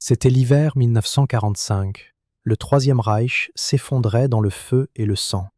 C'était l'hiver 1945. Le Troisième Reich s'effondrait dans le feu et le sang.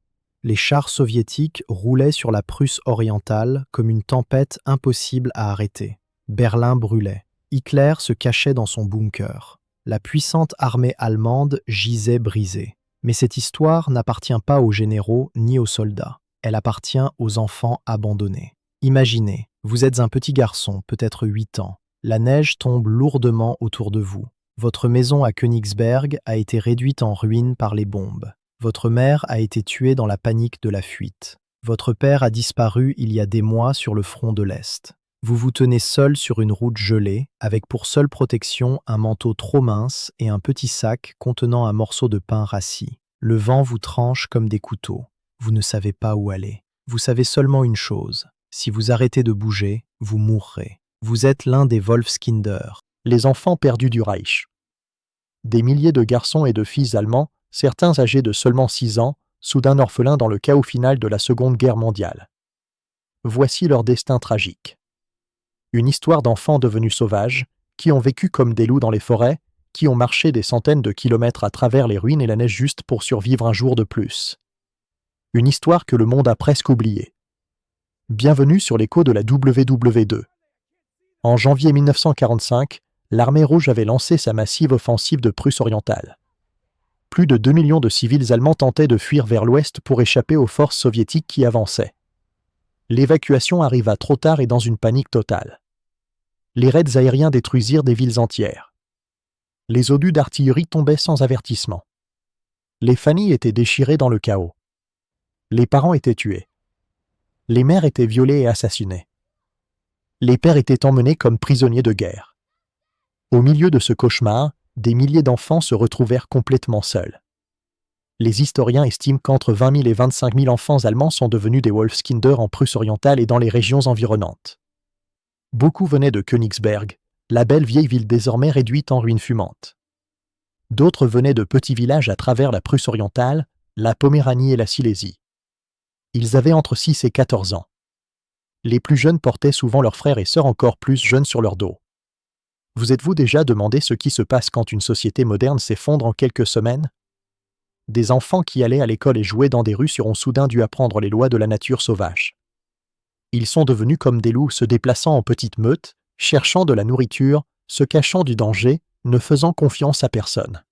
Les chars soviétiques roulaient sur la Prusse orientale comme une tempête impossible à arrêter. Berlin brûlait. Hitler se cachait dans son bunker. La puissante armée allemande gisait brisée. Mais cette histoire n'appartient pas aux généraux ni aux soldats. Elle appartient aux enfants abandonnés. Imaginez, vous êtes un petit garçon, peut-être 8 ans. La neige tombe lourdement autour de vous. Votre maison à Königsberg a été réduite en ruines par les bombes. Votre mère a été tuée dans la panique de la fuite. Votre père a disparu il y a des mois sur le front de l'Est. Vous vous tenez seul sur une route gelée, avec pour seule protection un manteau trop mince et un petit sac contenant un morceau de pain rassis. Le vent vous tranche comme des couteaux. Vous ne savez pas où aller. Vous savez seulement une chose. Si vous arrêtez de bouger, vous mourrez. Vous êtes l'un des Wolfskinder, les enfants perdus du Reich. Des milliers de garçons et de filles allemands, certains âgés de seulement 6 ans, soudain orphelins dans le chaos final de la Seconde Guerre mondiale. Voici leur destin tragique. Une histoire d'enfants devenus sauvages, qui ont vécu comme des loups dans les forêts, qui ont marché des centaines de kilomètres à travers les ruines et la neige juste pour survivre un jour de plus. Une histoire que le monde a presque oubliée. Bienvenue sur l'écho de la WW2. En janvier 1945, l'armée rouge avait lancé sa massive offensive de Prusse orientale. Plus de 2 millions de civils allemands tentaient de fuir vers l'ouest pour échapper aux forces soviétiques qui avançaient. L'évacuation arriva trop tard et dans une panique totale. Les raids aériens détruisirent des villes entières. Les obus d'artillerie tombaient sans avertissement. Les familles étaient déchirées dans le chaos. Les parents étaient tués. Les mères étaient violées et assassinées. Les pères étaient emmenés comme prisonniers de guerre. Au milieu de ce cauchemar, des milliers d'enfants se retrouvèrent complètement seuls. Les historiens estiment qu'entre 20 000 et 25 000 enfants allemands sont devenus des Wolfskinder en Prusse orientale et dans les régions environnantes. Beaucoup venaient de Königsberg, la belle vieille ville désormais réduite en ruines fumantes. D'autres venaient de petits villages à travers la Prusse orientale, la Poméranie et la Silésie. Ils avaient entre 6 et 14 ans. Les plus jeunes portaient souvent leurs frères et sœurs encore plus jeunes sur leur dos. Vous êtes-vous déjà demandé ce qui se passe quand une société moderne s'effondre en quelques semaines? Des enfants qui allaient à l'école et jouaient dans des rues seront soudain dû apprendre les lois de la nature sauvage. Ils sont devenus comme des loups se déplaçant en petites meutes, cherchant de la nourriture, se cachant du danger, ne faisant confiance à personne.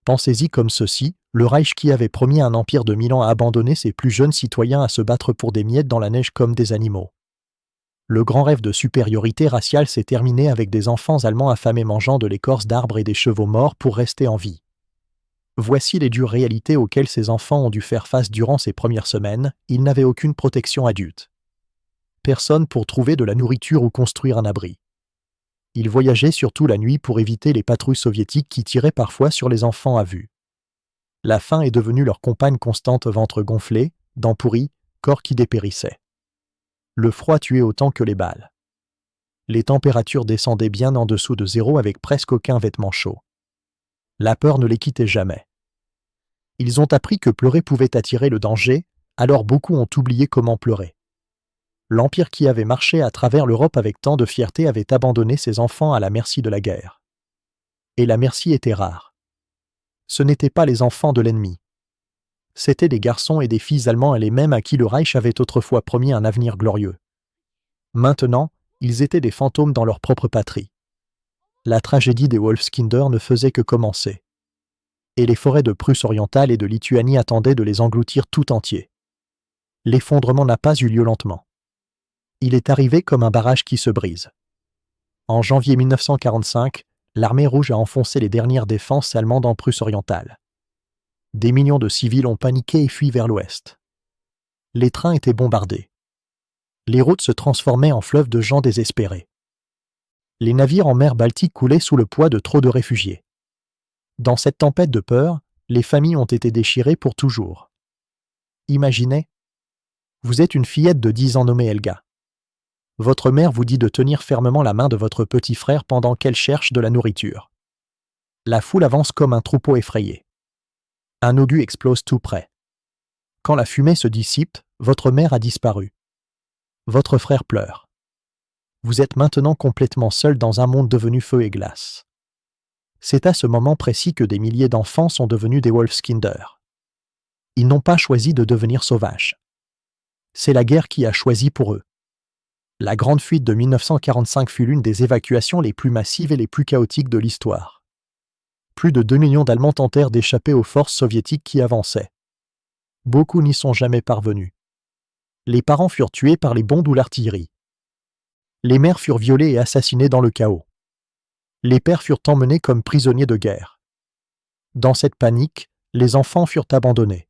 Pensez-y comme ceci, le Reich qui avait promis un empire de 1000 ans a abandonné ses plus jeunes citoyens à se battre pour des miettes dans la neige comme des animaux. Le grand rêve de supériorité raciale s'est terminé avec des enfants allemands affamés mangeant de l'écorce d'arbres et des chevaux morts pour rester en vie. Voici les dures réalités auxquelles ces enfants ont dû faire face durant ces premières semaines, ils n'avaient aucune protection adulte. Personne pour trouver de la nourriture ou construire un abri. Ils voyageaient surtout la nuit pour éviter les patrouilles soviétiques qui tiraient parfois sur les enfants à vue. La faim est devenue leur compagne constante, ventre gonflé, dents pourries, corps qui dépérissaient. Le froid tuait autant que les balles. Les températures descendaient bien en dessous de zéro avec presque aucun vêtement chaud. La peur ne les quittait jamais. Ils ont appris que pleurer pouvait attirer le danger, alors beaucoup ont oublié comment pleurer. L'Empire qui avait marché à travers l'Europe avec tant de fierté avait abandonné ses enfants à la merci de la guerre. Et la merci était rare. Ce n'étaient pas les enfants de l'ennemi. C'étaient des garçons et des filles allemands et les mêmes à qui le Reich avait autrefois promis un avenir glorieux. Maintenant, ils étaient des fantômes dans leur propre patrie. La tragédie des Wolfskinder ne faisait que commencer. Et les forêts de Prusse orientale et de Lituanie attendaient de les engloutir tout entiers. L'effondrement n'a pas eu lieu lentement. Il est arrivé comme un barrage qui se brise. En janvier 1945, l'armée rouge a enfoncé les dernières défenses allemandes en Prusse orientale. Des millions de civils ont paniqué et fui vers l'ouest. Les trains étaient bombardés. Les routes se transformaient en fleuves de gens désespérés. Les navires en mer Baltique coulaient sous le poids de trop de réfugiés. Dans cette tempête de peur, les familles ont été déchirées pour toujours. Imaginez, vous êtes une fillette de 10 ans nommée Helga. Votre mère vous dit de tenir fermement la main de votre petit frère pendant qu'elle cherche de la nourriture. La foule avance comme un troupeau effrayé. Un obus explose tout près. Quand la fumée se dissipe, votre mère a disparu. Votre frère pleure. Vous êtes maintenant complètement seul dans un monde devenu feu et glace. C'est à ce moment précis que des milliers d'enfants sont devenus des Wolfskinder. Ils n'ont pas choisi de devenir sauvages. C'est la guerre qui a choisi pour eux. La Grande Fuite de 1945 fut l'une des évacuations les plus massives et les plus chaotiques de l'histoire. Plus de 2 millions d'Allemands tentèrent d'échapper aux forces soviétiques qui avançaient. Beaucoup n'y sont jamais parvenus. Les parents furent tués par les bombes ou l'artillerie. Les mères furent violées et assassinées dans le chaos. Les pères furent emmenés comme prisonniers de guerre. Dans cette panique, les enfants furent abandonnés.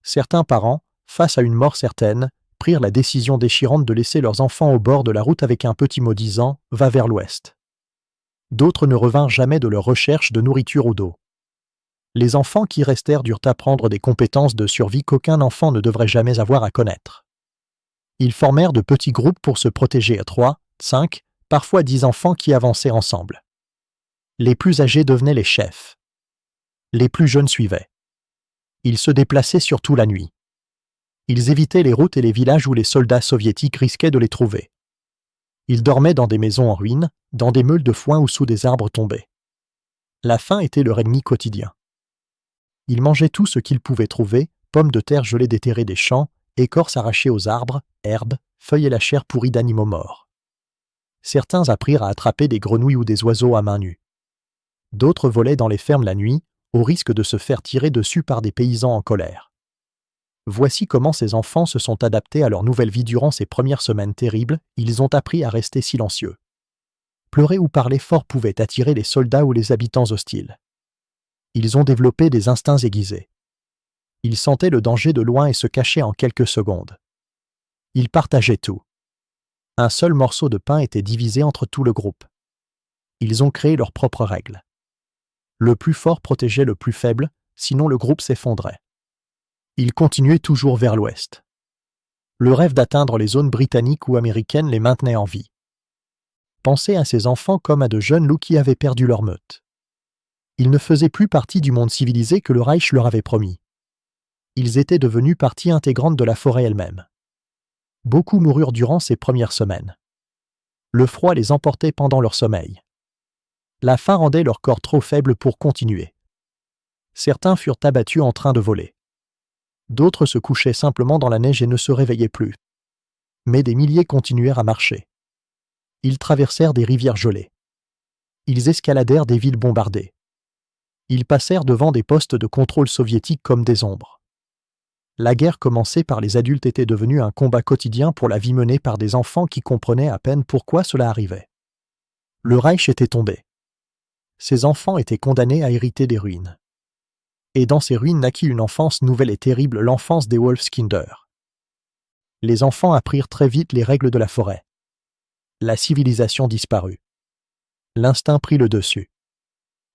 Certains parents, face à une mort certaine, prirent la décision déchirante de laisser leurs enfants au bord de la route avec un petit mot disant « Va vers l'ouest ». D'autres ne revinrent jamais de leur recherche de nourriture ou d'eau. Les enfants qui restèrent durent apprendre des compétences de survie qu'aucun enfant ne devrait jamais avoir à connaître. Ils formèrent de petits groupes pour se protéger à 3, 5, parfois 10 enfants qui avançaient ensemble. Les plus âgés devenaient les chefs. Les plus jeunes suivaient. Ils se déplaçaient surtout la nuit. Ils évitaient les routes et les villages où les soldats soviétiques risquaient de les trouver. Ils dormaient dans des maisons en ruine, dans des meules de foin ou sous des arbres tombés. La faim était leur ennemi quotidien. Ils mangeaient tout ce qu'ils pouvaient trouver, pommes de terre gelées déterrées des champs, écorces arrachées aux arbres, herbes, feuilles et la chair pourrie d'animaux morts. Certains apprirent à attraper des grenouilles ou des oiseaux à main nue. D'autres volaient dans les fermes la nuit, au risque de se faire tirer dessus par des paysans en colère. Voici comment ces enfants se sont adaptés à leur nouvelle vie durant ces premières semaines terribles. Ils ont appris à rester silencieux. Pleurer ou parler fort pouvait attirer les soldats ou les habitants hostiles. Ils ont développé des instincts aiguisés. Ils sentaient le danger de loin et se cachaient en quelques secondes. Ils partageaient tout. Un seul morceau de pain était divisé entre tout le groupe. Ils ont créé leurs propres règles. Le plus fort protégeait le plus faible, sinon le groupe s'effondrait. Ils continuaient toujours vers l'ouest. Le rêve d'atteindre les zones britanniques ou américaines les maintenait en vie. Pensez à ces enfants comme à de jeunes loups qui avaient perdu leur meute. Ils ne faisaient plus partie du monde civilisé que le Reich leur avait promis. Ils étaient devenus partie intégrante de la forêt elle-même. Beaucoup moururent durant ces premières semaines. Le froid les emportait pendant leur sommeil. La faim rendait leur corps trop faible pour continuer. Certains furent abattus en train de voler. D'autres se couchaient simplement dans la neige et ne se réveillaient plus. Mais des milliers continuèrent à marcher. Ils traversèrent des rivières gelées. Ils escaladèrent des villes bombardées. Ils passèrent devant des postes de contrôle soviétiques comme des ombres. La guerre commencée par les adultes était devenue un combat quotidien pour la vie menée par des enfants qui comprenaient à peine pourquoi cela arrivait. Le Reich était tombé. Ces enfants étaient condamnés à hériter des ruines. Et dans ces ruines naquit une enfance nouvelle et terrible, l'enfance des Wolfskinder. Les enfants apprirent très vite les règles de la forêt. La civilisation disparut. L'instinct prit le dessus.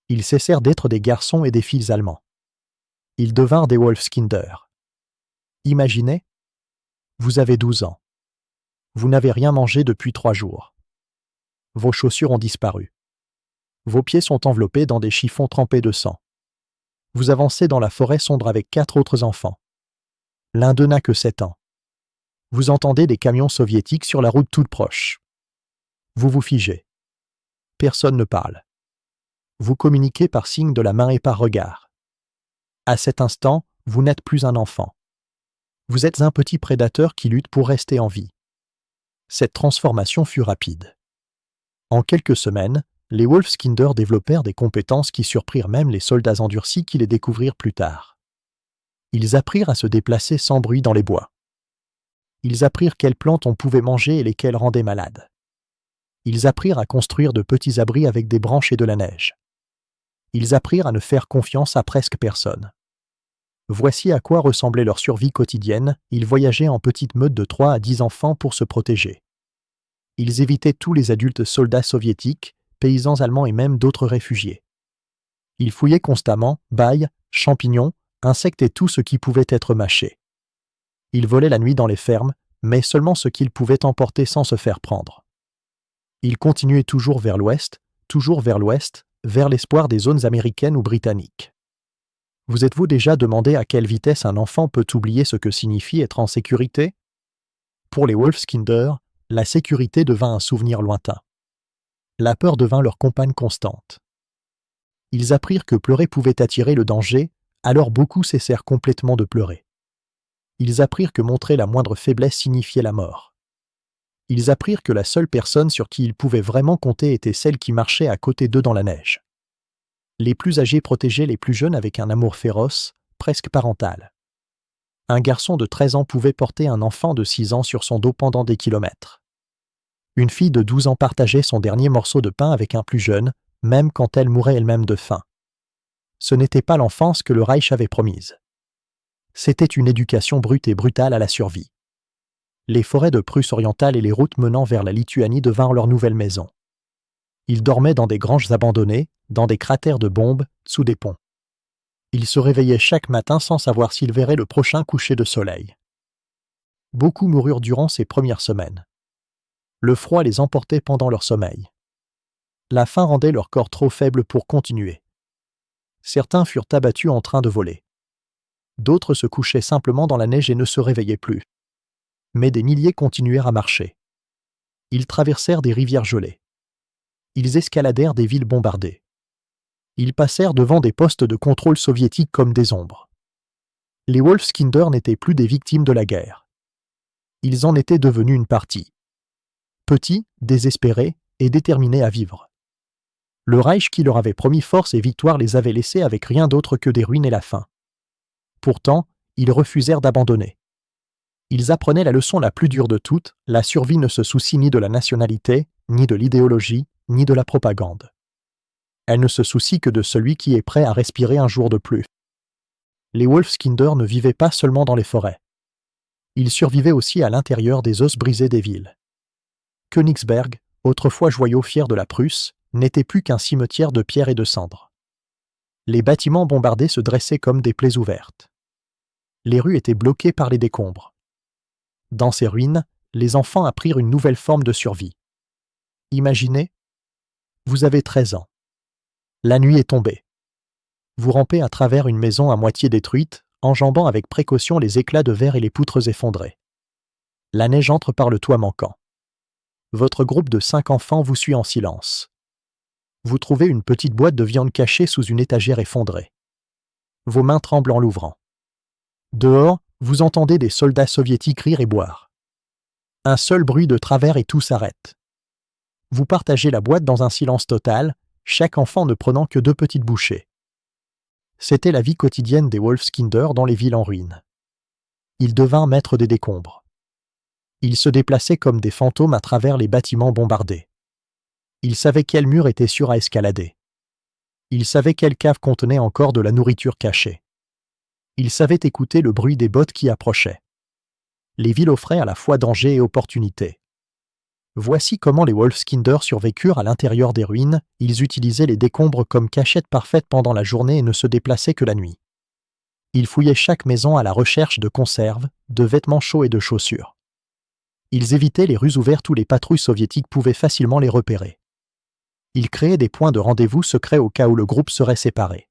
Ils cessèrent d'être des garçons et des filles allemands. Ils devinrent des Wolfskinder. Imaginez, vous avez 12 ans. Vous n'avez rien mangé depuis 3 jours. Vos chaussures ont disparu. Vos pieds sont enveloppés dans des chiffons trempés de sang. Vous avancez dans la forêt sombre avec 4 autres enfants. L'un d'eux n'a que 7 ans. Vous entendez des camions soviétiques sur la route toute proche. Vous vous figez. Personne ne parle. Vous communiquez par signe de la main et par regard. À cet instant, vous n'êtes plus un enfant. Vous êtes un petit prédateur qui lutte pour rester en vie. Cette transformation fut rapide. En quelques semaines, les Wolfskinder développèrent des compétences qui surprirent même les soldats endurcis qui les découvrirent plus tard. Ils apprirent à se déplacer sans bruit dans les bois. Ils apprirent quelles plantes on pouvait manger et lesquelles rendaient malades. Ils apprirent à construire de petits abris avec des branches et de la neige. Ils apprirent à ne faire confiance à presque personne. Voici à quoi ressemblait leur survie quotidienne. Ils voyageaient en petites meutes de 3 à 10 enfants pour se protéger. Ils évitaient tous les adultes soldats soviétiques, paysans allemands et même d'autres réfugiés. Ils fouillaient constamment bailles, champignons, insectes et tout ce qui pouvait être mâché. Ils volaient la nuit dans les fermes, mais seulement ce qu'ils pouvaient emporter sans se faire prendre. Ils continuaient toujours vers l'ouest, vers l'espoir des zones américaines ou britanniques. Vous êtes-vous déjà demandé à quelle vitesse un enfant peut oublier ce que signifie être en sécurité? Pour les Wolfskinder, la sécurité devint un souvenir lointain. La peur devint leur compagne constante. Ils apprirent que pleurer pouvait attirer le danger, alors beaucoup cessèrent complètement de pleurer. Ils apprirent que montrer la moindre faiblesse signifiait la mort. Ils apprirent que la seule personne sur qui ils pouvaient vraiment compter était celle qui marchait à côté d'eux dans la neige. Les plus âgés protégeaient les plus jeunes avec un amour féroce, presque parental. Un garçon de 13 ans pouvait porter un enfant de 6 ans sur son dos pendant des kilomètres. Une fille de 12 ans partageait son dernier morceau de pain avec un plus jeune, même quand elle mourait elle-même de faim. Ce n'était pas l'enfance que le Reich avait promise. C'était une éducation brute et brutale à la survie. Les forêts de Prusse orientale et les routes menant vers la Lituanie devinrent leur nouvelle maison. Ils dormaient dans des granges abandonnées, dans des cratères de bombes, sous des ponts. Ils se réveillaient chaque matin sans savoir s'ils verraient le prochain coucher de soleil. Beaucoup moururent durant ces premières semaines. Le froid les emportait pendant leur sommeil. La faim rendait leur corps trop faible pour continuer. Certains furent abattus en train de voler. D'autres se couchaient simplement dans la neige et ne se réveillaient plus. Mais des milliers continuèrent à marcher. Ils traversèrent des rivières gelées. Ils escaladèrent des villes bombardées. Ils passèrent devant des postes de contrôle soviétiques comme des ombres. Les Wolfskinder n'étaient plus des victimes de la guerre. Ils en étaient devenus une partie. Petits, désespérés et déterminés à vivre. Le Reich qui leur avait promis force et victoire les avait laissés avec rien d'autre que des ruines et la faim. Pourtant, ils refusèrent d'abandonner. Ils apprenaient la leçon la plus dure de toutes, la survie ne se soucie ni de la nationalité, ni de l'idéologie, ni de la propagande. Elle ne se soucie que de celui qui est prêt à respirer un jour de plus. Les Wolfskinder ne vivaient pas seulement dans les forêts. Ils survivaient aussi à l'intérieur des os brisés des villes. Königsberg, autrefois joyau fier de la Prusse, n'était plus qu'un cimetière de pierres et de cendres. Les bâtiments bombardés se dressaient comme des plaies ouvertes. Les rues étaient bloquées par les décombres. Dans ces ruines, les enfants apprirent une nouvelle forme de survie. Imaginez, vous avez 13 ans. La nuit est tombée. Vous rampez à travers une maison à moitié détruite, enjambant avec précaution les éclats de verre et les poutres effondrées. La neige entre par le toit manquant. Votre groupe de 5 enfants vous suit en silence. Vous trouvez une petite boîte de viande cachée sous une étagère effondrée. Vos mains tremblent en l'ouvrant. Dehors, vous entendez des soldats soviétiques rire et boire. Un seul bruit de travers et tout s'arrête. Vous partagez la boîte dans un silence total, chaque enfant ne prenant que 2 petites bouchées. C'était la vie quotidienne des Wolfskinder dans les villes en ruine. Ils devinrent maîtres des décombres. Ils se déplaçaient comme des fantômes à travers les bâtiments bombardés. Ils savaient quel mur était sûr à escalader. Ils savaient quelle cave contenait encore de la nourriture cachée. Ils savaient écouter le bruit des bottes qui approchaient. Les villes offraient à la fois danger et opportunité. Voici comment les Wolfskinder survécurent à l'intérieur des ruines. Ils utilisaient les décombres comme cachette parfaite pendant la journée et ne se déplaçaient que la nuit. Ils fouillaient chaque maison à la recherche de conserves, de vêtements chauds et de chaussures. Ils évitaient les rues ouvertes où les patrouilles soviétiques pouvaient facilement les repérer. Ils créaient des points de rendez-vous secrets au cas où le groupe serait séparé.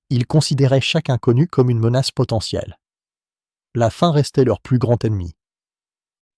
Ils considéraient chaque inconnu comme une menace potentielle. La faim restait leur plus grand ennemi.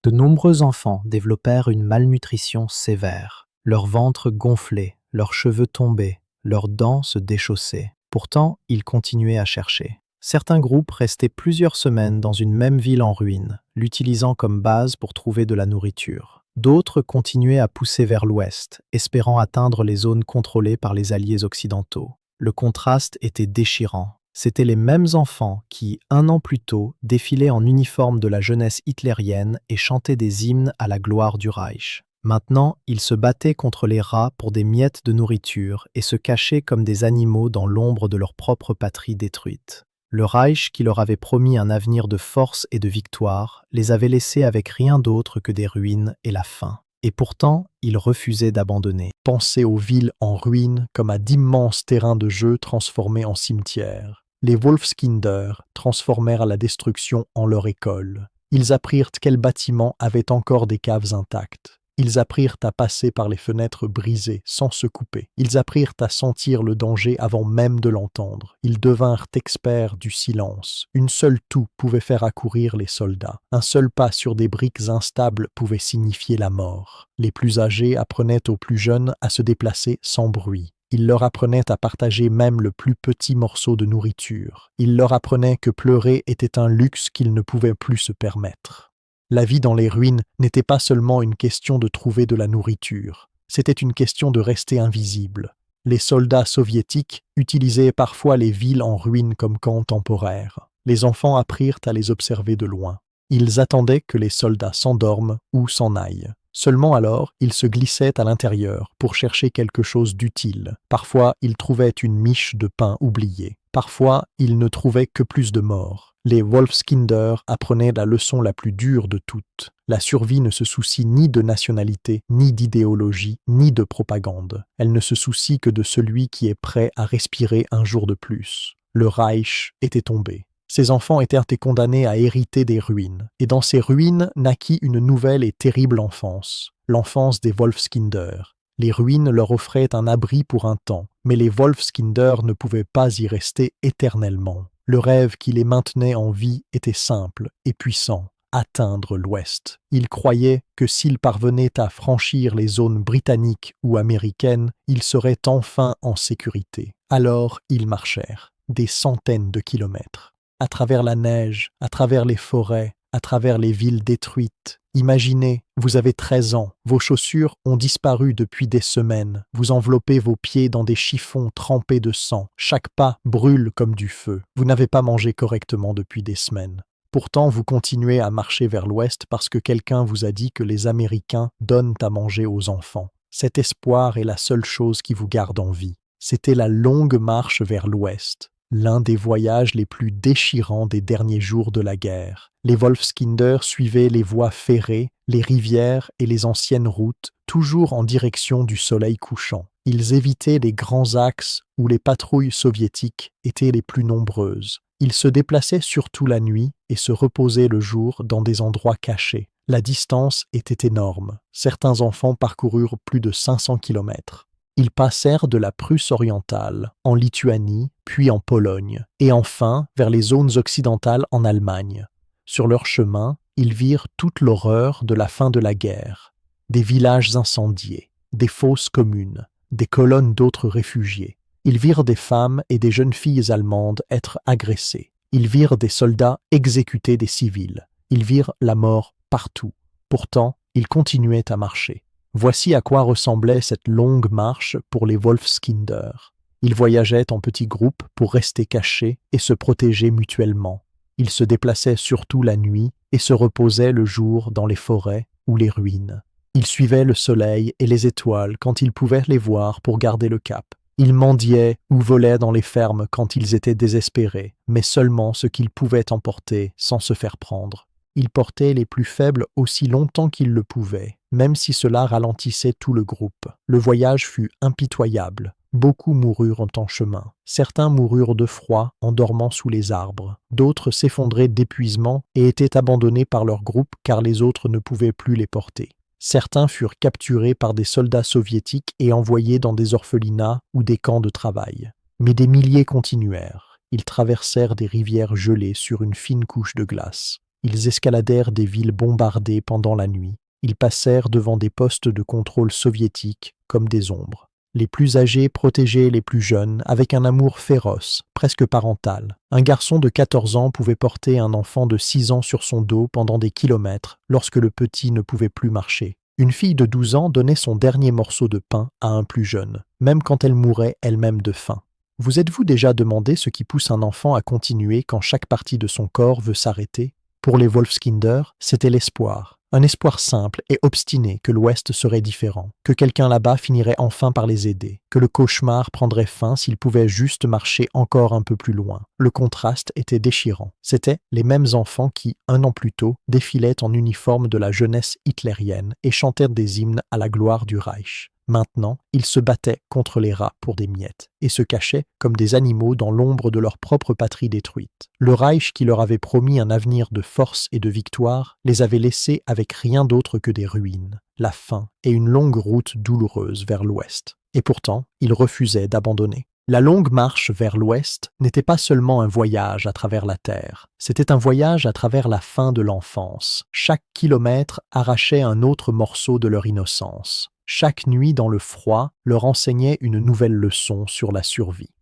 De nombreux enfants développèrent une malnutrition sévère. Leur ventre gonflait, leurs cheveux tombaient, leurs dents se déchaussaient. Pourtant, ils continuaient à chercher. Certains groupes restaient plusieurs semaines dans une même ville en ruine, l'utilisant comme base pour trouver de la nourriture. D'autres continuaient à pousser vers l'ouest, espérant atteindre les zones contrôlées par les alliés occidentaux. Le contraste était déchirant. C'étaient les mêmes enfants qui, 1 an plus tôt, défilaient en uniforme de la jeunesse hitlérienne et chantaient des hymnes à la gloire du Reich. Maintenant, ils se battaient contre les rats pour des miettes de nourriture et se cachaient comme des animaux dans l'ombre de leur propre patrie détruite. Le Reich, qui leur avait promis un avenir de force et de victoire, les avait laissés avec rien d'autre que des ruines et la faim. Et pourtant, ils refusaient d'abandonner. Pensaient aux villes en ruine comme à d'immenses terrains de jeu transformés en cimetières. Les Wolfskinder transformèrent la destruction en leur école. Ils apprirent quels bâtiments avaient encore des caves intactes. Ils apprirent à passer par les fenêtres brisées sans se couper. Ils apprirent à sentir le danger avant même de l'entendre. Ils devinrent experts du silence. Une seule toux pouvait faire accourir les soldats. Un seul pas sur des briques instables pouvait signifier la mort. Les plus âgés apprenaient aux plus jeunes à se déplacer sans bruit. Il leur apprenait à partager même le plus petit morceau de nourriture. Il leur apprenait que pleurer était un luxe qu'ils ne pouvaient plus se permettre. La vie dans les ruines n'était pas seulement une question de trouver de la nourriture, c'était une question de rester invisible. Les soldats soviétiques utilisaient parfois les villes en ruine comme camps temporaires. Les enfants apprirent à les observer de loin. Ils attendaient que les soldats s'endorment ou s'en aillent. Seulement alors, ils se glissaient à l'intérieur pour chercher quelque chose d'utile. Parfois, ils trouvaient une miche de pain oubliée. Parfois, ils ne trouvaient que plus de morts. Les Wolfskinder apprenaient la leçon la plus dure de toutes. La survie ne se soucie ni de nationalité, ni d'idéologie, ni de propagande. Elle ne se soucie que de celui qui est prêt à respirer un jour de plus. Le Reich était tombé. Ces enfants étaient condamnés à hériter des ruines, et dans ces ruines naquit une nouvelle et terrible enfance, l'enfance des Wolfskinder. Les ruines leur offraient un abri pour un temps, mais les Wolfskinder ne pouvaient pas y rester éternellement. Le rêve qui les maintenait en vie était simple et puissant, atteindre l'Ouest. Ils croyaient que s'ils parvenaient à franchir les zones britanniques ou américaines, ils seraient enfin en sécurité. Alors ils marchèrent, des centaines de kilomètres. À travers la neige, à travers les forêts, à travers les villes détruites. Imaginez, vous avez 13 ans, vos chaussures ont disparu depuis des semaines, vous enveloppez vos pieds dans des chiffons trempés de sang, chaque pas brûle comme du feu, vous n'avez pas mangé correctement depuis des semaines. Pourtant, vous continuez à marcher vers l'ouest parce que quelqu'un vous a dit que les Américains donnent à manger aux enfants. Cet espoir est la seule chose qui vous garde en vie. C'était la longue marche vers l'ouest. L'un des voyages les plus déchirants des derniers jours de la guerre. Les Wolfskinder suivaient les voies ferrées, les rivières et les anciennes routes, toujours en direction du soleil couchant. Ils évitaient les grands axes où les patrouilles soviétiques étaient les plus nombreuses. Ils se déplaçaient surtout la nuit et se reposaient le jour dans des endroits cachés. La distance était énorme. Certains enfants parcoururent plus de 500 kilomètres. Ils passèrent de la Prusse orientale, en Lituanie, puis en Pologne, et enfin vers les zones occidentales en Allemagne. Sur leur chemin, ils virent toute l'horreur de la fin de la guerre. Des villages incendiés, des fosses communes, des colonnes d'autres réfugiés. Ils virent des femmes et des jeunes filles allemandes être agressées. Ils virent des soldats exécuter des civils. Ils virent la mort partout. Pourtant, ils continuaient à marcher. Voici à quoi ressemblait cette longue marche pour les Wolfskinder. Ils voyageaient en petits groupes pour rester cachés et se protéger mutuellement. Ils se déplaçaient surtout la nuit et se reposaient le jour dans les forêts ou les ruines. Ils suivaient le soleil et les étoiles quand ils pouvaient les voir pour garder le cap. Ils mendiaient ou volaient dans les fermes quand ils étaient désespérés, mais seulement ce qu'ils pouvaient emporter sans se faire prendre. Ils portaient les plus faibles aussi longtemps qu'ils le pouvaient, même si cela ralentissait tout le groupe. Le voyage fut impitoyable. Beaucoup moururent en chemin. Certains moururent de froid en dormant sous les arbres. D'autres s'effondraient d'épuisement et étaient abandonnés par leur groupe car les autres ne pouvaient plus les porter. Certains furent capturés par des soldats soviétiques et envoyés dans des orphelinats ou des camps de travail. Mais des milliers continuèrent. Ils traversèrent des rivières gelées sur une fine couche de glace. Ils escaladèrent des villes bombardées pendant la nuit. Ils passèrent devant des postes de contrôle soviétiques comme des ombres. Les plus âgés protégeaient les plus jeunes avec un amour féroce, presque parental. Un garçon de 14 ans pouvait porter un enfant de 6 ans sur son dos pendant des kilomètres lorsque le petit ne pouvait plus marcher. Une fille de 12 ans donnait son dernier morceau de pain à un plus jeune, même quand elle mourait elle-même de faim. Vous êtes-vous déjà demandé ce qui pousse un enfant à continuer quand chaque partie de son corps veut s'arrêter ? Pour les Wolfskinder, c'était l'espoir. Un espoir simple et obstiné que l'Ouest serait différent, que quelqu'un là-bas finirait enfin par les aider, que le cauchemar prendrait fin s'ils pouvaient juste marcher encore un peu plus loin. Le contraste était déchirant. C'étaient les mêmes enfants qui, un an plus tôt, défilaient en uniforme de la jeunesse hitlérienne et chantèrent des hymnes à la gloire du Reich. Maintenant, ils se battaient contre les rats pour des miettes et se cachaient comme des animaux dans l'ombre de leur propre patrie détruite. Le Reich, qui leur avait promis un avenir de force et de victoire, les avait laissés avec rien d'autre que des ruines, la faim et une longue route douloureuse vers l'ouest. Et pourtant, ils refusaient d'abandonner. La longue marche vers l'ouest n'était pas seulement un voyage à travers la terre, c'était un voyage à travers la fin de l'enfance. Chaque kilomètre arrachait un autre morceau de leur innocence. Chaque nuit dans le froid leur enseignait une nouvelle leçon sur la survie.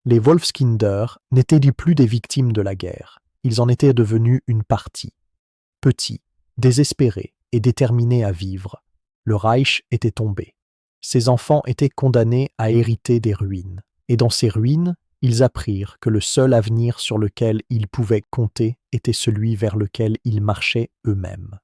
Les Wolfskinder n'étaient plus des victimes de la guerre. Ils en étaient devenus une partie. Petits, désespérés et déterminés à vivre, le Reich était tombé. Ces enfants étaient condamnés à hériter des ruines. Et dans ces ruines, ils apprirent que le seul avenir sur lequel ils pouvaient compter était celui vers lequel ils marchaient eux-mêmes.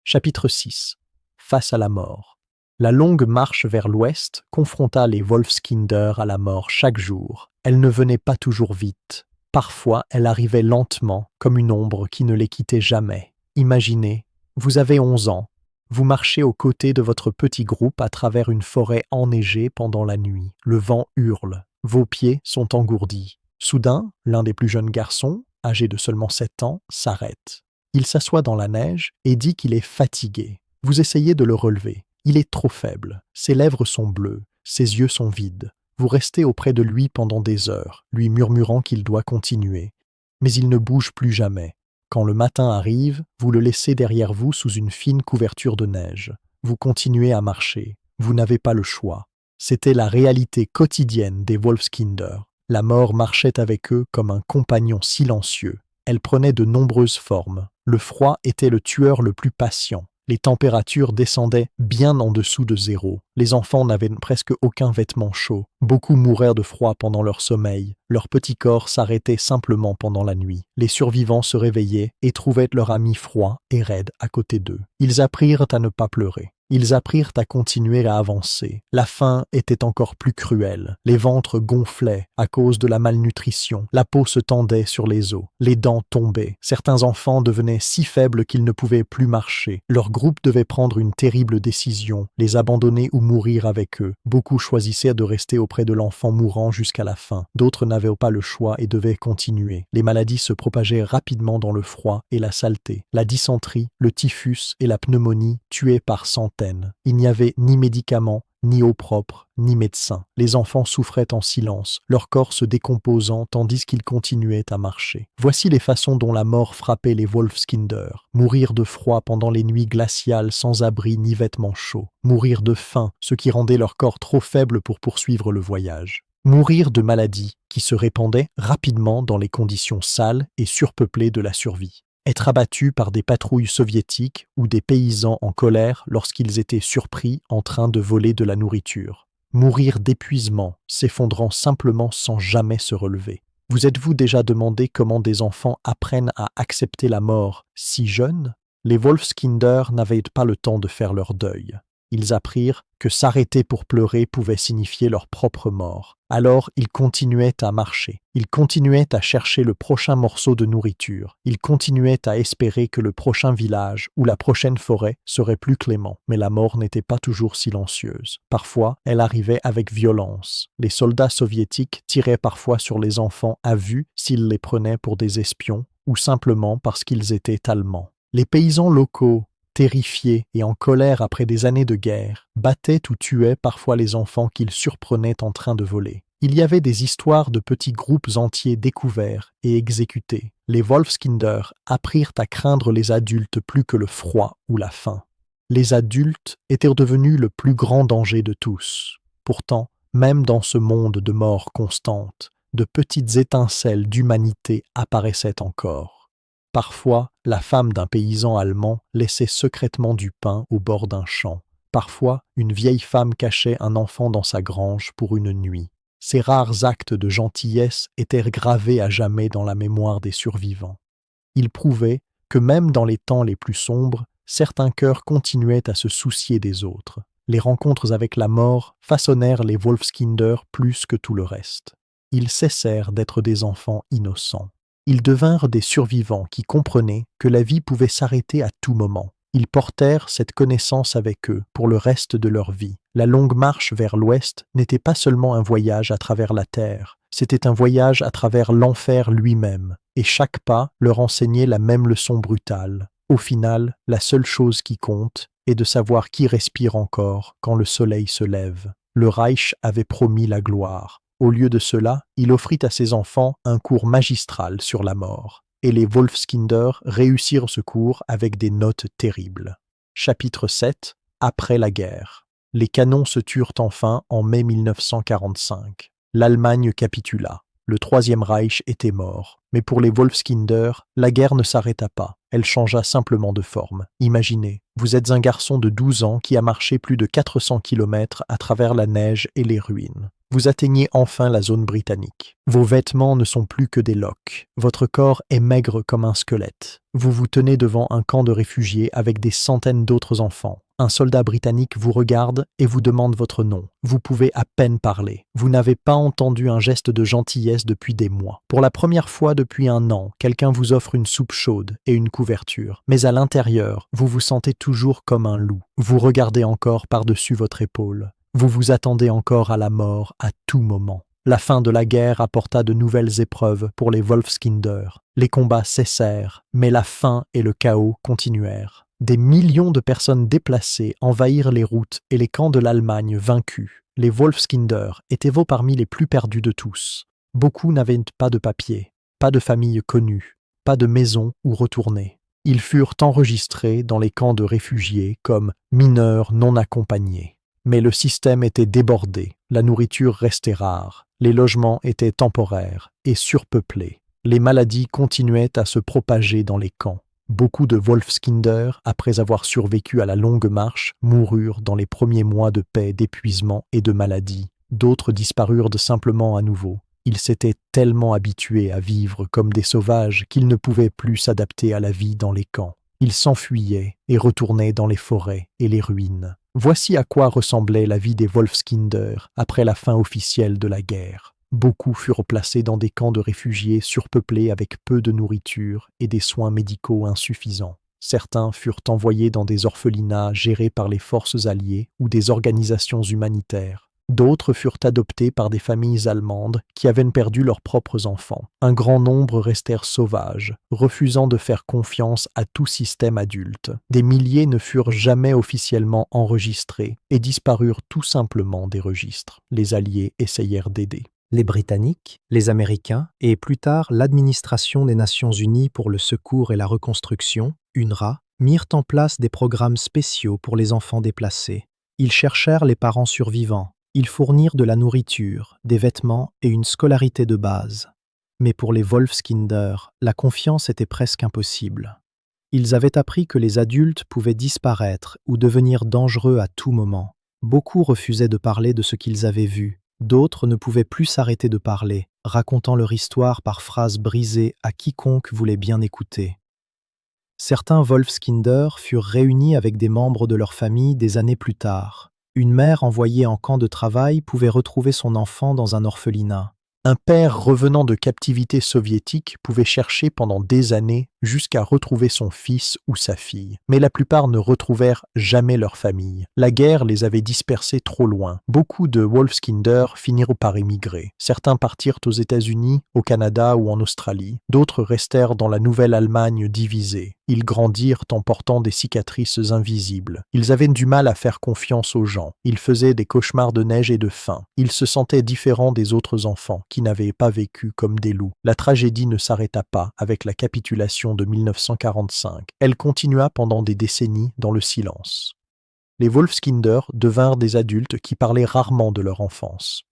Chapitre 6. Face à la mort. La longue marche vers l'ouest confronta les Wolfskinder à la mort chaque jour. Elle ne venait pas toujours vite. Parfois, elle arrivait lentement, comme une ombre qui ne les quittait jamais. Imaginez, vous avez 11 ans. Vous marchez aux côtés de votre petit groupe à travers une forêt enneigée pendant la nuit. Le vent hurle. Vos pieds sont engourdis. Soudain, l'un des plus jeunes garçons, âgé de seulement 7 ans, s'arrête. Il s'assoit dans la neige et dit qu'il est fatigué. Vous essayez de le relever. Il est trop faible. Ses lèvres sont bleues. Ses yeux sont vides. Vous restez auprès de lui pendant des heures, lui murmurant qu'il doit continuer. Mais il ne bouge plus jamais. Quand le matin arrive, vous le laissez derrière vous sous une fine couverture de neige. Vous continuez à marcher. Vous n'avez pas le choix. C'était la réalité quotidienne des Wolfskinder. La mort marchait avec eux comme un compagnon silencieux. Elle prenait de nombreuses formes. Le froid était le tueur le plus patient. Les températures descendaient bien en dessous de zéro. Les enfants n'avaient presque aucun vêtement chaud. Beaucoup moururent de froid pendant leur sommeil. Leur petit corps s'arrêtait simplement pendant la nuit. Les survivants se réveillaient et trouvaient leur ami froid et raide à côté d'eux. Ils apprirent à ne pas pleurer. Ils apprirent à continuer à avancer. La faim était encore plus cruelle. Les ventres gonflaient à cause de la malnutrition. La peau se tendait sur les os. Les dents tombaient. Certains enfants devenaient si faibles qu'ils ne pouvaient plus marcher. Leur groupe devait prendre une terrible décision, les abandonner ou mourir avec eux. Beaucoup choisissaient de rester auprès de l'enfant mourant jusqu'à la fin. D'autres n'avaient pas le choix et devaient continuer. Les maladies se propageaient rapidement dans le froid et la saleté. La dysenterie, le typhus et la pneumonie tuaient par centaines. Il n'y avait ni médicaments, ni eau propre, ni médecin. Les enfants souffraient en silence, leur corps se décomposant tandis qu'ils continuaient à marcher. Voici les façons dont la mort frappait les Wolfskinder. Mourir de froid pendant les nuits glaciales sans abri ni vêtements chauds. Mourir de faim, ce qui rendait leur corps trop faible pour poursuivre le voyage. Mourir de maladies qui se répandaient rapidement dans les conditions sales et surpeuplées de la survie. Être abattus par des patrouilles soviétiques ou des paysans en colère lorsqu'ils étaient surpris en train de voler de la nourriture. Mourir d'épuisement, s'effondrant simplement sans jamais se relever. Vous êtes-vous déjà demandé comment des enfants apprennent à accepter la mort si jeunes? Les Wolfskinder n'avaient pas le temps de faire leur deuil. Ils apprirent que s'arrêter pour pleurer pouvait signifier leur propre mort. Alors ils continuaient à marcher. Ils continuaient à chercher le prochain morceau de nourriture. Ils continuaient à espérer que le prochain village ou la prochaine forêt serait plus clément. Mais la mort n'était pas toujours silencieuse. Parfois, elle arrivait avec violence. Les soldats soviétiques tiraient parfois sur les enfants à vue s'ils les prenaient pour des espions ou simplement parce qu'ils étaient allemands. Les paysans locaux, terrifiés et en colère après des années de guerre, battaient ou tuaient parfois les enfants qu'ils surprenaient en train de voler. Il y avait des histoires de petits groupes entiers découverts et exécutés. Les Wolfskinder apprirent à craindre les adultes plus que le froid ou la faim. Les adultes étaient devenus le plus grand danger de tous. Pourtant, même dans ce monde de mort constante, de petites étincelles d'humanité apparaissaient encore. Parfois, la femme d'un paysan allemand laissait secrètement du pain au bord d'un champ. Parfois, une vieille femme cachait un enfant dans sa grange pour une nuit. Ces rares actes de gentillesse étaient gravés à jamais dans la mémoire des survivants. Ils prouvaient que même dans les temps les plus sombres, certains cœurs continuaient à se soucier des autres. Les rencontres avec la mort façonnèrent les Wolfskinder plus que tout le reste. Ils cessèrent d'être des enfants innocents. Ils devinrent des survivants qui comprenaient que la vie pouvait s'arrêter à tout moment. Ils portèrent cette connaissance avec eux pour le reste de leur vie. La longue marche vers l'ouest n'était pas seulement un voyage à travers la terre, c'était un voyage à travers l'enfer lui-même, et chaque pas leur enseignait la même leçon brutale. Au final, la seule chose qui compte est de savoir qui respire encore quand le soleil se lève. Le Reich avait promis la gloire. Au lieu de cela, il offrit à ses enfants un cours magistral sur la mort, et les Wolfskinder réussirent ce cours avec des notes terribles. Chapitre 7. Après la guerre. Les canons se turent enfin en mai 1945. L'Allemagne capitula. Le Troisième Reich était mort. Mais pour les Wolfskinder, la guerre ne s'arrêta pas. Elle changea simplement de forme. Imaginez, vous êtes un garçon de 12 ans qui a marché plus de 400 kilomètres à travers la neige et les ruines. Vous atteignez enfin la zone britannique. Vos vêtements ne sont plus que des loques. Votre corps est maigre comme un squelette. Vous vous tenez devant un camp de réfugiés avec des centaines d'autres enfants. Un soldat britannique vous regarde et vous demande votre nom. Vous pouvez à peine parler. Vous n'avez pas entendu un geste de gentillesse depuis des mois. Pour la première fois depuis un an, quelqu'un vous offre une soupe chaude et une couverture. Mais à l'intérieur, vous vous sentez toujours comme un loup. Vous regardez encore par-dessus votre épaule. Vous vous attendez encore à la mort à tout moment. La fin de la guerre apporta de nouvelles épreuves pour les Wolfskinder. Les combats cessèrent, mais la faim et le chaos continuèrent. Des millions de personnes déplacées envahirent les routes et les camps de l'Allemagne vaincus. Les Wolfskinder étaient parmi les plus perdus de tous. Beaucoup n'avaient pas de papier, pas de famille connue, pas de maison où retourner. Ils furent enregistrés dans les camps de réfugiés comme mineurs non accompagnés. Mais le système était débordé, la nourriture restait rare, les logements étaient temporaires et surpeuplés. Les maladies continuaient à se propager dans les camps. Beaucoup de Wolfskinder, après avoir survécu à la longue marche, moururent dans les premiers mois de paix, d'épuisement et de maladie. D'autres disparurent simplement à nouveau. Ils s'étaient tellement habitués à vivre comme des sauvages qu'ils ne pouvaient plus s'adapter à la vie dans les camps. Ils s'enfuyaient et retournaient dans les forêts et les ruines. Voici à quoi ressemblait la vie des Wolfskinder après la fin officielle de la guerre. Beaucoup furent placés dans des camps de réfugiés surpeuplés avec peu de nourriture et des soins médicaux insuffisants. Certains furent envoyés dans des orphelinats gérés par les forces alliées ou des organisations humanitaires. D'autres furent adoptés par des familles allemandes qui avaient perdu leurs propres enfants. Un grand nombre restèrent sauvages, refusant de faire confiance à tout système adulte. Des milliers ne furent jamais officiellement enregistrés et disparurent tout simplement des registres. Les Alliés essayèrent d'aider. Les Britanniques, les Américains et plus tard l'Administration des Nations Unies pour le Secours et la Reconstruction, UNRWA, mirent en place des programmes spéciaux pour les enfants déplacés. Ils cherchèrent les parents survivants. Ils fournirent de la nourriture, des vêtements et une scolarité de base. Mais pour les Wolfskinder, la confiance était presque impossible. Ils avaient appris que les adultes pouvaient disparaître ou devenir dangereux à tout moment. Beaucoup refusaient de parler de ce qu'ils avaient vu. D'autres ne pouvaient plus s'arrêter de parler, racontant leur histoire par phrases brisées à quiconque voulait bien écouter. Certains Wolfskinder furent réunis avec des membres de leur famille des années plus tard. Une mère envoyée en camp de travail pouvait retrouver son enfant dans un orphelinat. Un père revenant de captivité soviétique pouvait chercher pendant des années jusqu'à retrouver son fils ou sa fille. Mais la plupart ne retrouvèrent jamais leur famille. La guerre les avait dispersés trop loin. Beaucoup de Wolfskinder finirent par émigrer. Certains partirent aux États-Unis, au Canada ou en Australie. D'autres restèrent dans la Nouvelle-Allemagne divisée. Ils grandirent en portant des cicatrices invisibles. Ils avaient du mal à faire confiance aux gens. Ils faisaient des cauchemars de neige et de faim. Ils se sentaient différents des autres enfants, qui n'avaient pas vécu comme des loups. La tragédie ne s'arrêta pas avec la capitulation de 1945. Elle continua pendant des décennies dans le silence. Les Wolfskinder devinrent des adultes qui parlaient rarement de leur enfance.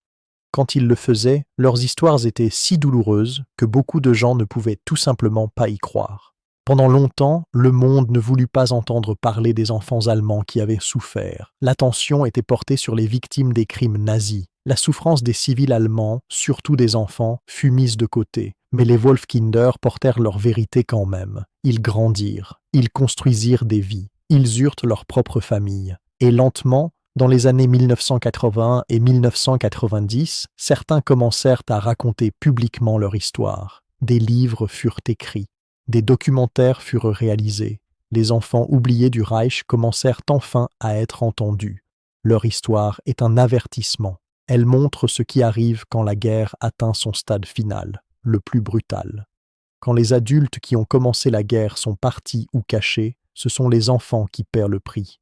Quand ils le faisaient, leurs histoires étaient si douloureuses que beaucoup de gens ne pouvaient tout simplement pas y croire. Pendant longtemps, le monde ne voulut pas entendre parler des enfants allemands qui avaient souffert. L'attention était portée sur les victimes des crimes nazis. La souffrance des civils allemands, surtout des enfants, fut mise de côté. Mais les Wolfskinder portèrent leur vérité quand même. Ils grandirent, ils construisirent des vies, ils eurent leur propre famille. Et lentement, dans les années 1980 et 1990, certains commencèrent à raconter publiquement leur histoire. Des livres furent écrits. Des documentaires furent réalisés. Les enfants oubliés du Reich commencèrent enfin à être entendus. Leur histoire est un avertissement. Elle montre ce qui arrive quand la guerre atteint son stade final, le plus brutal. Quand les adultes qui ont commencé la guerre sont partis ou cachés, ce sont les enfants qui paient le prix.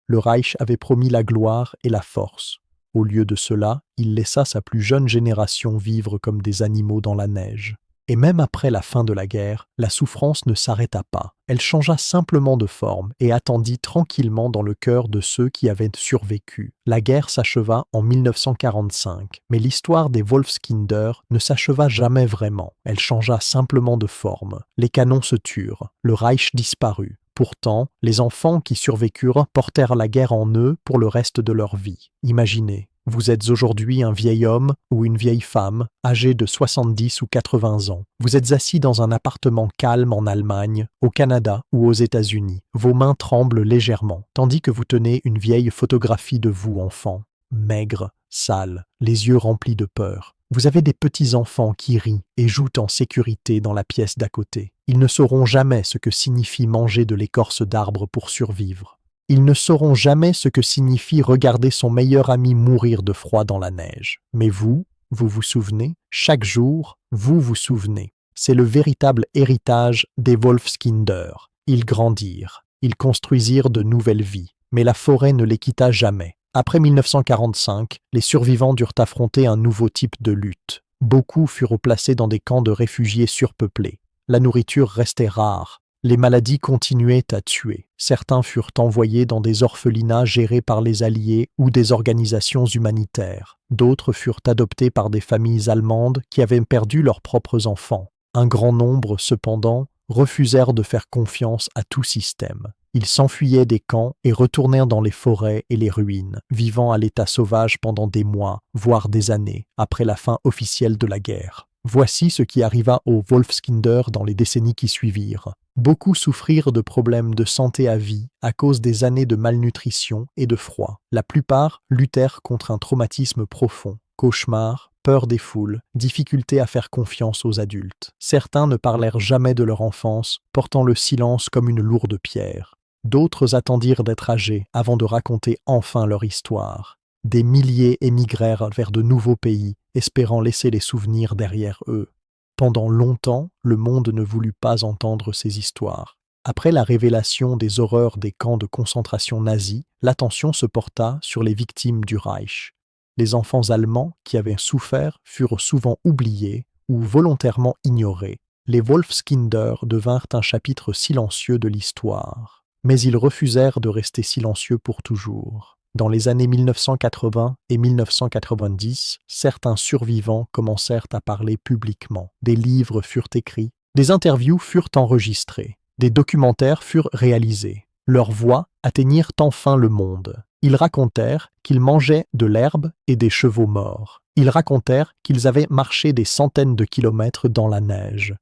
Le Reich avait promis la gloire et la force. Au lieu de cela, il laissa sa plus jeune génération vivre comme des animaux dans la neige. Et même après la fin de la guerre, la souffrance ne s'arrêta pas. Elle changea simplement de forme et attendit tranquillement dans le cœur de ceux qui avaient survécu. La guerre s'acheva en 1945, mais l'histoire des Wolfskinder ne s'acheva jamais vraiment. Elle changea simplement de forme. Les canons se turent, le Reich disparut. Pourtant, les enfants qui survécurent portèrent la guerre en eux pour le reste de leur vie. Imaginez. Vous êtes aujourd'hui un vieil homme ou une vieille femme, âgé de 70 ou 80 ans. Vous êtes assis dans un appartement calme en Allemagne, au Canada ou aux États-Unis. Vos mains tremblent légèrement, tandis que vous tenez une vieille photographie de vous, enfant, maigre, sale, les yeux remplis de peur. Vous avez des petits-enfants qui rient et jouent en sécurité dans la pièce d'à côté. Ils ne sauront jamais ce que signifie manger de l'écorce d'arbre pour survivre. Ils ne sauront jamais ce que signifie regarder son meilleur ami mourir de froid dans la neige. Mais vous vous souvenez, chaque jour, vous vous souvenez. C'est le véritable héritage des Wolfskinder. Ils grandirent, ils construisirent de nouvelles vies, mais la forêt ne les quitta jamais. Après 1945, les survivants durent affronter un nouveau type de lutte. Beaucoup furent placés dans des camps de réfugiés surpeuplés. La nourriture restait rare. Les maladies continuaient à tuer. Certains furent envoyés dans des orphelinats gérés par les Alliés ou des organisations humanitaires. D'autres furent adoptés par des familles allemandes qui avaient perdu leurs propres enfants. Un grand nombre, cependant, refusèrent de faire confiance à tout système. Ils s'enfuyaient des camps et retournèrent dans les forêts et les ruines, vivant à l'état sauvage pendant des mois, voire des années, après la fin officielle de la guerre. Voici ce qui arriva aux Wolfskinder dans les décennies qui suivirent. Beaucoup souffrirent de problèmes de santé à vie à cause des années de malnutrition et de froid. La plupart luttèrent contre un traumatisme profond, cauchemars, peur des foules, difficulté à faire confiance aux adultes. Certains ne parlèrent jamais de leur enfance, portant le silence comme une lourde pierre. D'autres attendirent d'être âgés avant de raconter enfin leur histoire. Des milliers émigrèrent vers de nouveaux pays, espérant laisser les souvenirs derrière eux. Pendant longtemps, le monde ne voulut pas entendre ces histoires. Après la révélation des horreurs des camps de concentration nazis, l'attention se porta sur les victimes du Reich. Les enfants allemands qui avaient souffert furent souvent oubliés ou volontairement ignorés. Les Wolfskinder devinrent un chapitre silencieux de l'histoire. Mais ils refusèrent de rester silencieux pour toujours. Dans les années 1980 et 1990, certains survivants commencèrent à parler publiquement. Des livres furent écrits, des interviews furent enregistrées, des documentaires furent réalisés. Leurs voix atteignirent enfin le monde. Ils racontèrent qu'ils mangeaient de l'herbe et des chevaux morts. Ils racontèrent qu'ils avaient marché des centaines de kilomètres dans la neige.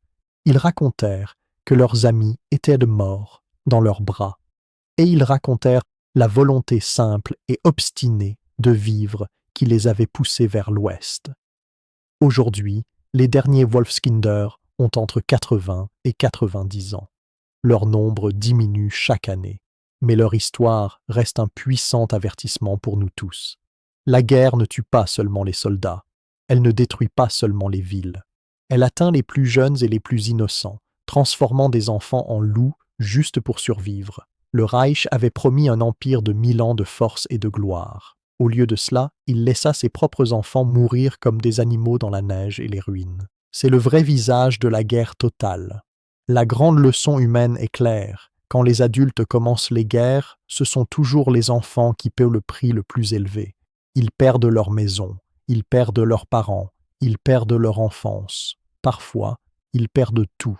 Ils racontèrent que leurs amis étaient morts dans leurs bras. Et ils racontèrent la volonté simple et obstinée de vivre qui les avait poussés vers l'ouest. Aujourd'hui, les derniers Wolfskinder ont entre 80 et 90 ans. Leur nombre diminue chaque année, mais leur histoire reste un puissant avertissement pour nous tous. La guerre ne tue pas seulement les soldats, elle ne détruit pas seulement les villes. Elle atteint les plus jeunes et les plus innocents, transformant des enfants en loups juste pour survivre. Le Reich avait promis un empire de 1000 ans de force et de gloire. Au lieu de cela, il laissa ses propres enfants mourir comme des animaux dans la neige et les ruines. C'est le vrai visage de la guerre totale. La grande leçon humaine est claire. Quand les adultes commencent les guerres, ce sont toujours les enfants qui paient le prix le plus élevé. Ils perdent leur maison, ils perdent leurs parents, ils perdent leur enfance. Parfois, ils perdent tout.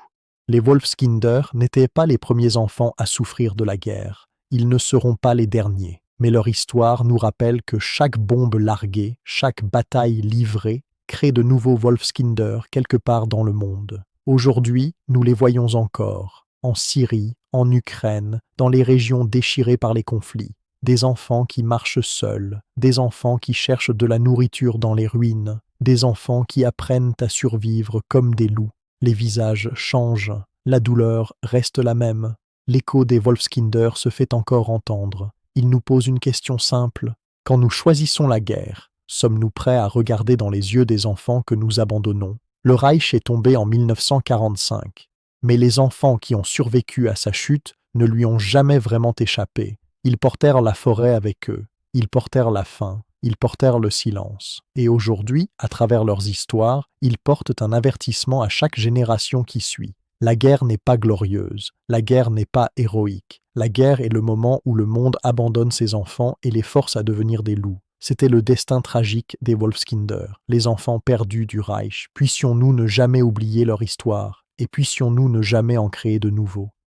Les Wolfskinder n'étaient pas les premiers enfants à souffrir de la guerre. Ils ne seront pas les derniers. Mais leur histoire nous rappelle que chaque bombe larguée, chaque bataille livrée, crée de nouveaux Wolfskinder quelque part dans le monde. Aujourd'hui, nous les voyons encore, en Syrie, en Ukraine, dans les régions déchirées par les conflits. Des enfants qui marchent seuls, des enfants qui cherchent de la nourriture dans les ruines, des enfants qui apprennent à survivre comme des loups. Les visages changent, la douleur reste la même. L'écho des Wolfskinder se fait encore entendre. Il nous pose une question simple. Quand nous choisissons la guerre, sommes-nous prêts à regarder dans les yeux des enfants que nous abandonnons? Le Reich est tombé en 1945, mais les enfants qui ont survécu à sa chute ne lui ont jamais vraiment échappé. Ils portèrent la forêt avec eux, ils portèrent la faim, ils portèrent le silence. Et aujourd'hui, à travers leurs histoires, ils portent un avertissement à chaque génération qui suit. La guerre n'est pas glorieuse, la guerre n'est pas héroïque. La guerre est le moment où le monde abandonne ses enfants et les force à devenir des loups. C'était le destin tragique des Wolfskinder, les enfants perdus du Reich. Puissions-nous ne jamais oublier leur histoire, et puissions-nous ne jamais en créer de nouveaux.